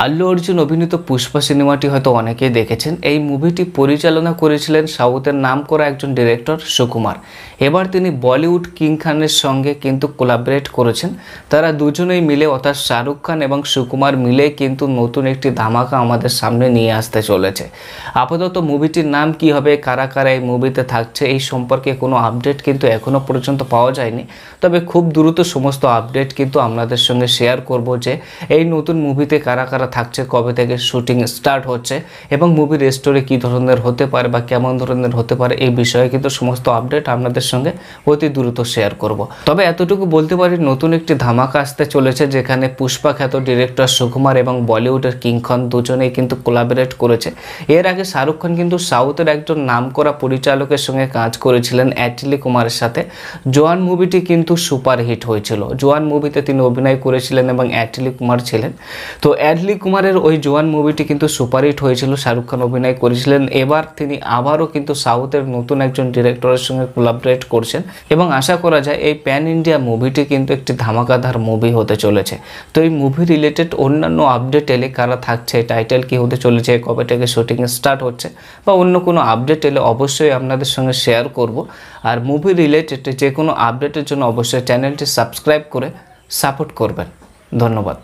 আল্লু অর্জুন অভিনীত পুষ্পা সিনেমাটি হয়তো অনেকেই দেখেছেন। এই মুভিটি পরিচালনা করেছিলেন সাউথের নামকরা একজন ডিরেক্টর সুকুমার। এবার তিনি বলিউড কিং খানের সঙ্গে কিন্তু কোলাবরেট করেছেন। তারা দুজনেই মিলে অর্থাৎ শাহরুখ খান এবং সুকুমার মিলে কিন্তু নতুন একটি ধামাকা আমাদের সামনে নিয়ে আসতে চলেছে। আপাতত মুভিটির নাম কি হবে, কারা কারা এই মুভিতে থাকছে, এই সম্পর্কে কোনো আপডেট কিন্তু এখনও পর্যন্ত পাওয়া যায়নি। তবে খুব দ্রুত সমস্ত আপডেট কিন্তু আপনাদের সঙ্গে শেয়ার করব যে এই নতুন মুভিতে কারা কারা থাকছে, কবে থেকে শুটিং স্টার্ট হচ্ছে এবং মুভির স্টোরি কী ধরনের হতে পারে বা কেমন ধরনের হতে পারে, এই বিষয়ে কিন্তু সমস্ত আপডেট আপনাদের সঙ্গে অতি দ্রুত শেয়ার করব। তবে এতটুকু বলতে পারি, নতুন একটি ধামাকা আসতে চলেছে যেখানে পুষ্পা খ্যাত ডিরেক্টর সুকুমার এবং বলিউডের কিং খান দুজনেই কিন্তু কোলাবরেট করেছে। এর আগে শাহরুখ খান কিন্তু সাউথের একজন নামকরা পরিচালকের সঙ্গে কাজ করেছিলেন অ্যাটলি কুমারের সাথে। জোয়ান মুভিটি কিন্তু সুপারহিট হয়েছিল। জোয়ান মুভিতে তিনি অভিনয় করেছিলেন এবং অ্যাটলি কুমার ছিলেন। তো অ্যাটলি কুমারের ওই জোয়ান মুভিটি কিন্তু সুপারহিট হয়েছিল, শাহরুখ খান অভিনয় করেছিলেন। এবার তিনি আবারও কিন্তু সাউথের নতুন একজন ডিরেক্টরের সঙ্গে কোলাবরেট করছেন এবং আশা করা যায় এই প্যান ইন্ডিয়া মুভিটি কিন্তু একটি ধামাকাদার মুভি হতে চলেছে। তো এই মুভি রিলেটেড অন্যান্য আপডেট এলে কারা থাকছে, টাইটেল কী হতে চলেছে, কবে থেকে শুটিং স্টার্ট হচ্ছে বা অন্য কোনো আপডেট এলে অবশ্যই আপনাদের সঙ্গে শেয়ার করব। আর মুভি রিলেটেড যে কোনো আপডেটের জন্য অবশ্যই চ্যানেলটি সাবস্ক্রাইব করে সাপোর্ট করবেন। ধন্যবাদ।